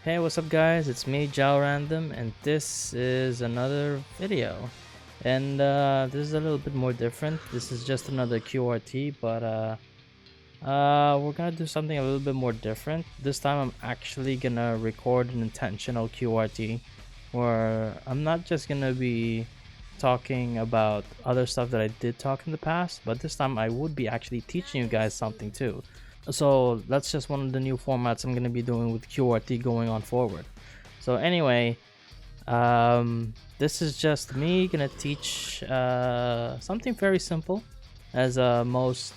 Hey, what's up guys? It's me, Jao Random, and this is another video. And this is a little bit more different. This is just another QRT, but we're gonna do something a little bit more different. This time I'm actually gonna record an intentional QRT where I'm not just gonna be talking about other stuff that I did talk in the past, but this time I would be actually teaching you guys something too. So that's just one of the new formats I'm gonna be doing with QRT going on forward. So anyway, this is just me gonna teach something very simple, as most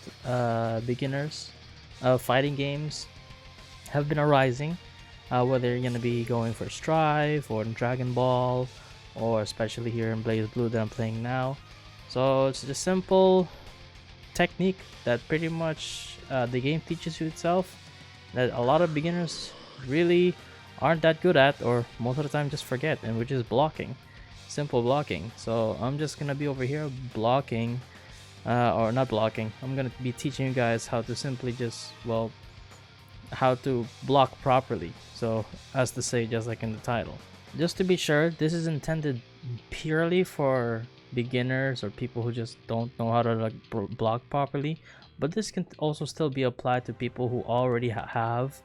beginners of fighting games have been arising, whether you're gonna be going for Strive or Dragon Ball, or especially here in Blaze Blue that I'm playing now. So it's just simple technique that pretty much the game teaches you itself, that a lot of beginners really aren't that good at, or most of the time just forget, and which is blocking. Simple blocking. So I'm just gonna be over here blocking, or not blocking, I'm gonna be teaching you guys how to simply just, well, how to block properly. So as to say, just like in the title. Just to be sure, this is intended purely for beginners or people who just don't know how to like block properly, but this can also still be applied to people who already have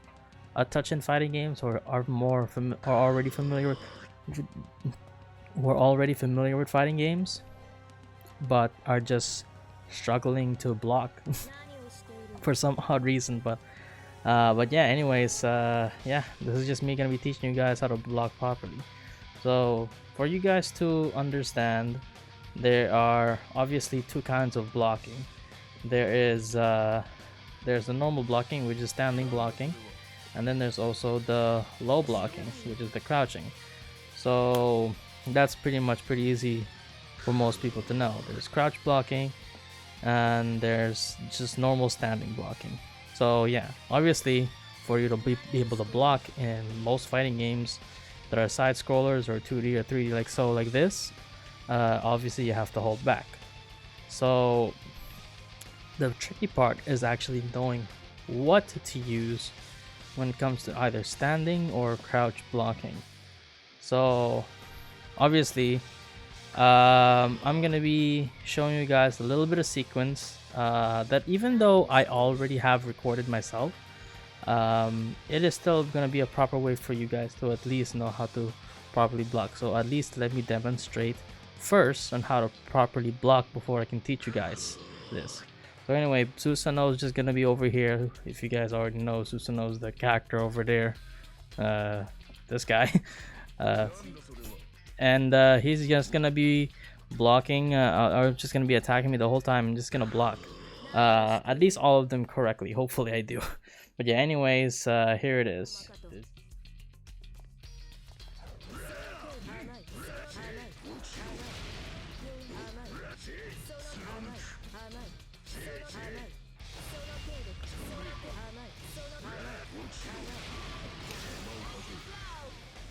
a touch in fighting games, or are already familiar with fighting games, but are just struggling to block for some odd reason. But yeah, anyways, yeah, this is just me gonna be teaching you guys how to block properly. So for you guys to understand, there are obviously two kinds of blocking. There's the normal blocking, which is standing blocking, and then there's also the low blocking, which is the crouching. So that's pretty easy for most people to know. There's crouch blocking, and there's just normal standing blocking. So yeah, obviously for you to be able to block in most fighting games that are side scrollers or 2D or 3D like this, obviously you have to hold back. So the tricky part is actually knowing what to use when it comes to either standing or crouch blocking. So obviously I'm gonna be showing you guys a little bit of sequence that, even though I already have recorded myself, it is still gonna be a proper way for you guys to at least know how to properly block. So at least let me demonstrate first on how to properly block before I can teach you guys this. So anyway, Susanoo is just gonna be over here. If you guys already know, Susanoo is the character over there, this guy. And he's just gonna be blocking, or just gonna be attacking me the whole time. I'm just gonna block at least all of them correctly. Hopefully I do. But yeah, anyways, here it is.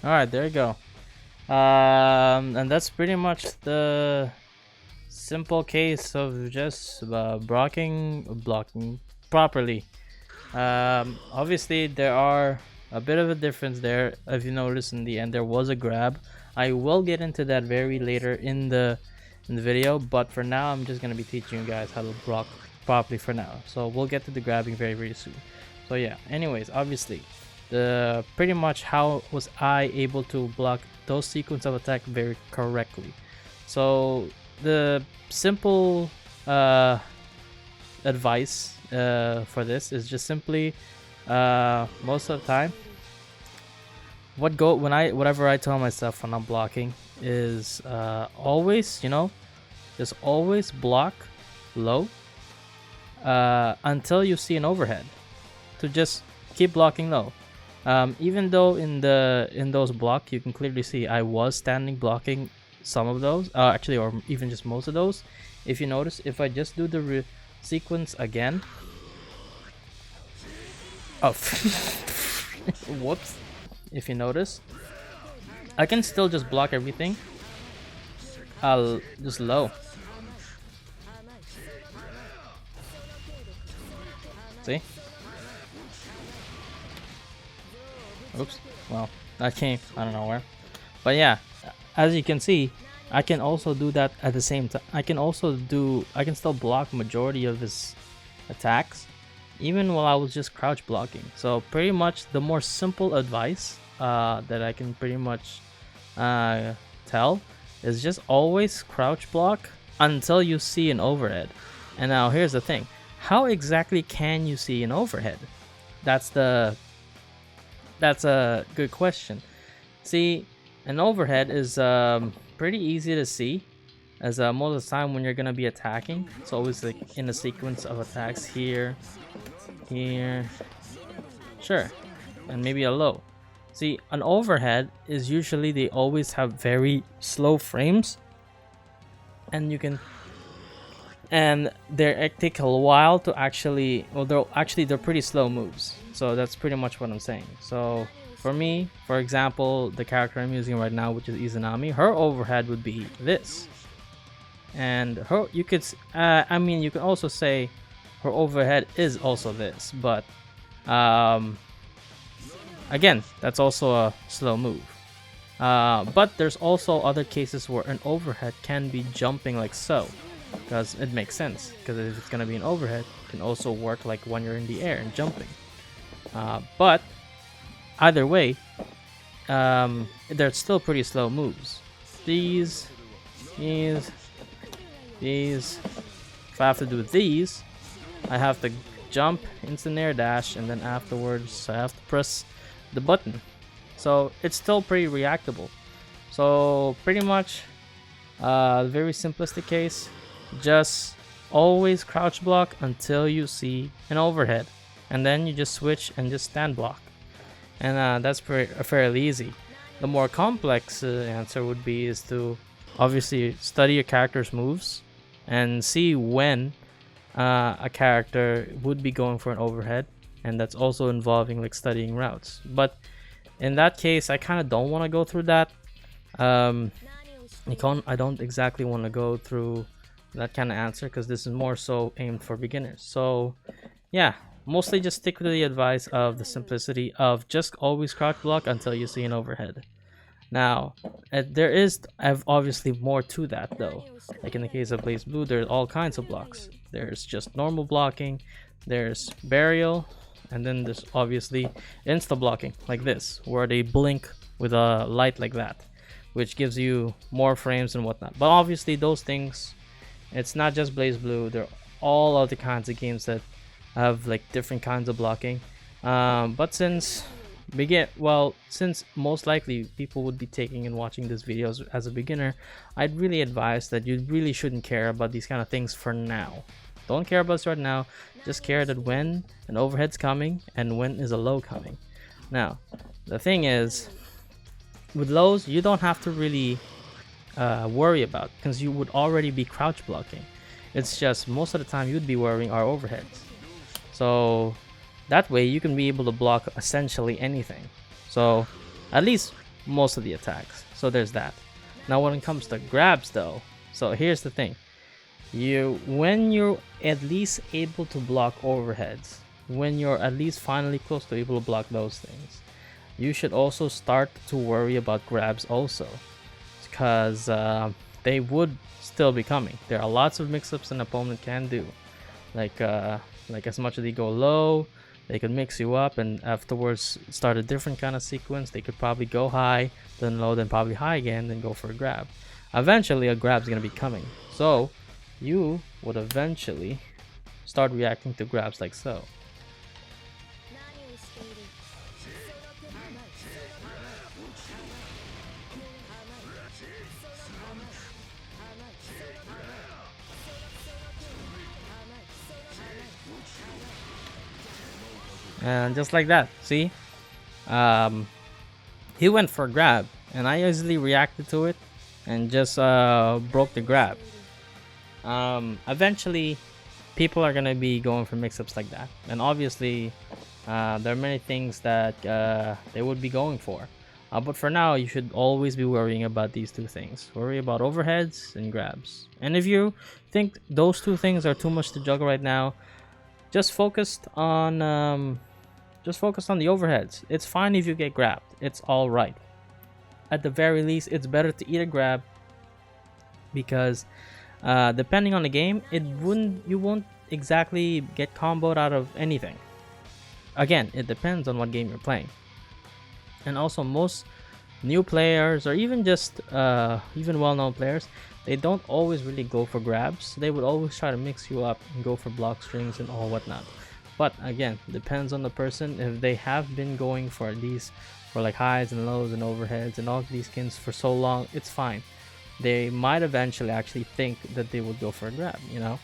Alright, there you go. And that's pretty much the simple case of just blocking properly. Obviously there are a bit of a difference there. If you notice, in the end there was a grab. I will get into that very later in the video, but for now I'm just gonna be teaching you guys how to block properly for now. So we'll get to the grabbing very soon. So yeah, anyways, obviously pretty much how was I able to block those sequence of attack very correctly. So the simple advice for this is just simply, most of the time, whatever I tell myself when I'm blocking is always, just always block low until you see an overhead, to just keep blocking low. Even though in those block you can clearly see I was standing blocking some of those, actually, or even just most of those. If you notice, if I just do the sequence again, oh whoops, if you notice, I can still just block everything just low. See? Oops. Well, that came I don't know where. But yeah, as you can see, I can also do that at the same time. I can still block majority of his attacks, even while I was just crouch blocking. So pretty much the more simple advice that I can pretty much tell is just always crouch block until you see an overhead. And now here's the thing. How exactly can you see an overhead? That's a good question. See, an overhead is pretty easy to see, as most of the time when you're gonna be attacking, it's always like in a sequence of attacks here, sure, and maybe a low. See, an overhead is usually they always have very slow frames, and they take a while to actually, well, they're pretty slow moves. So that's pretty much what I'm saying. So for me, for example, the character I'm using right now, which is Izanami, her overhead would be this. And you could also say her overhead is also this, but again, that's also a slow move. But there's also other cases where an overhead can be jumping like so, because it makes sense, because if it's gonna be an overhead, it can also work like when you're in the air and jumping. But either way, they're still pretty slow moves. These. If I have to do these, I have to jump, instant air dash, and then afterwards I have to press the button. So it's still pretty reactable. So pretty much, very simplistic case, just always crouch block until you see an overhead, and then you just switch and just stand block, and that's fairly easy. The more complex answer would be is to obviously study your character's moves and see when a character would be going for an overhead, and that's also involving like studying routes. But in that case, I kind of don't want to go through that. I don't exactly want to go through that kind of answer, because this is more so aimed for beginners. So yeah, mostly just stick with the advice of the simplicity of just always crouch block until you see an overhead. Now, there is obviously more to that though. Like in the case of Blaze Blue, there's all kinds of blocks. There's just normal blocking, there's burial, and then there's obviously insta blocking like this, where they blink with a light like that, which gives you more frames and whatnot. But obviously those things, it's not just Blaze Blue, there are all other kinds of games that have like different kinds of blocking. But since most likely people would be taking and watching these videos as a beginner, I'd really advise that you really shouldn't care about these kind of things for now. Don't care about this right now, just care that when an overhead's coming and when is a low coming. Now, the thing is, with lows, you don't have to really worry about, because you would already be crouch blocking. It's just most of the time you'd be worrying our overheads. So that way you can be able to block essentially anything. So at least most of the attacks. So there's that. Now when it comes to grabs though, so here's the thing. When you're at least able to block overheads, when you're at least finally close to able to block those things, you should also start to worry about grabs also, because they would still be coming. There are lots of mix-ups an opponent can do, like as much as they go low, they could mix you up and afterwards start a different kind of sequence. They could probably go high, then low, then probably high again, then go for a grab. Eventually a grab's gonna be coming, so you would eventually start reacting to grabs like so. And just like that, see, he went for a grab and I easily reacted to it and just broke the grab. Eventually people are gonna be going for mix-ups like that, and obviously there are many things that they would be going for, but for now you should always be worrying about these two things. Worry about overheads and grabs, and if you think those two things are too much to juggle right now, just focus on Just focus on the overheads. It's fine if you get grabbed. It's all right. At the very least, it's better to eat a grab, because depending on the game, you won't exactly get comboed out of anything. Again, it depends on what game you're playing. And also, most new players, or even just even well-known players, they don't always really go for grabs. They would always try to mix you up and go for block strings and all whatnot. But again, depends on the person. If they have been going for these, for like highs and lows and overheads and all of these skins for so long, it's fine. They might eventually actually think that they would go for a grab, you know.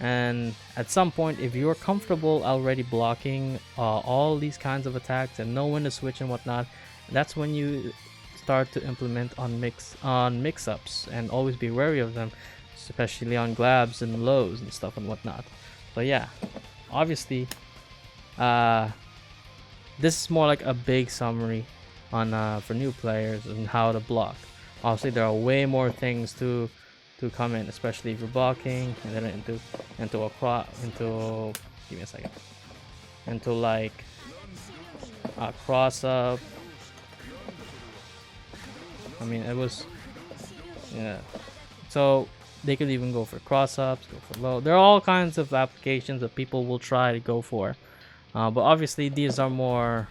And at some point, if you're comfortable already blocking all these kinds of attacks and know when to switch and whatnot, that's when you start to implement on mix-ups, and always be wary of them, especially on glabs and lows and stuff and whatnot. So yeah, obviously this is more like a big summary on for new players and how to block. Obviously there are way more things to come in, especially if you're blocking, and then into give me a second, into like cross up. I mean, it was, yeah. So they could even go for cross ups, go for low. There are all kinds of applications that people will try to go for, but obviously these are more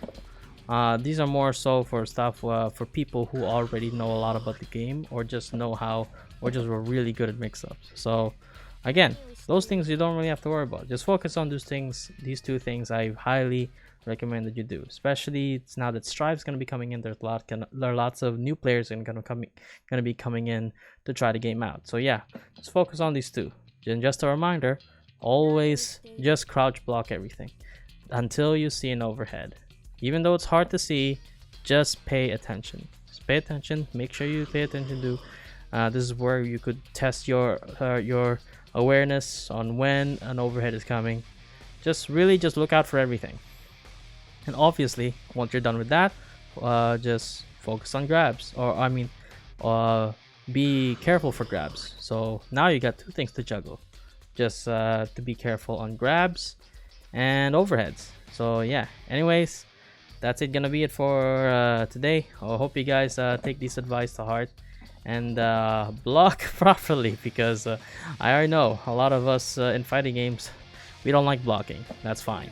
so for stuff for people who already know a lot about the game, or just know how, or just were really good at mix-ups. So again, those things you don't really have to worry about. Just focus on these two things. I highly recommend that you do, especially now that Strive's going to be coming in. There are lots of new players going to be coming in to try the game out. So yeah, just focus on these two. And just a reminder, always just crouch block everything until you see an overhead. Even though it's hard to see, just pay attention. Just pay attention. Make sure you pay attention to. This is where you could test your awareness on when an overhead is coming. Just look out for everything. And obviously, once you're done with that, just focus on grabs, or I mean, be careful for grabs. So now you got two things to juggle. Just to be careful on grabs and overheads. So yeah. Anyways, that's gonna be it for today. I hope you guys take this advice to heart and block properly, because I already know a lot of us in fighting games, we don't like blocking. That's fine.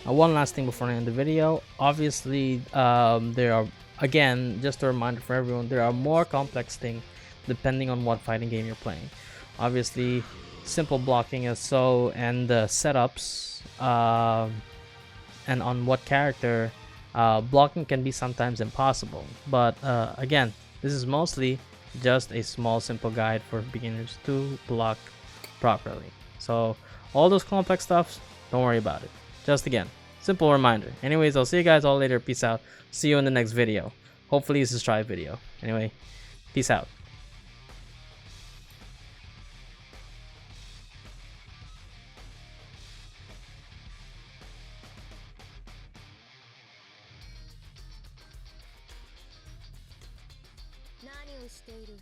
One last thing before I end the video. Obviously, there are, again, just a reminder for everyone, there are more complex things depending on what fighting game you're playing. Obviously, simple blocking is so, and the setups and on what character, blocking can be sometimes impossible. But again, this is mostly just a small simple guide for beginners to block properly. So all those complex stuff, don't worry about it. Just again, simple reminder. Anyways, I'll see you guys all later. Peace out. See you in the next video. Hopefully it's a Strive video. Anyway, peace out. Naniをしている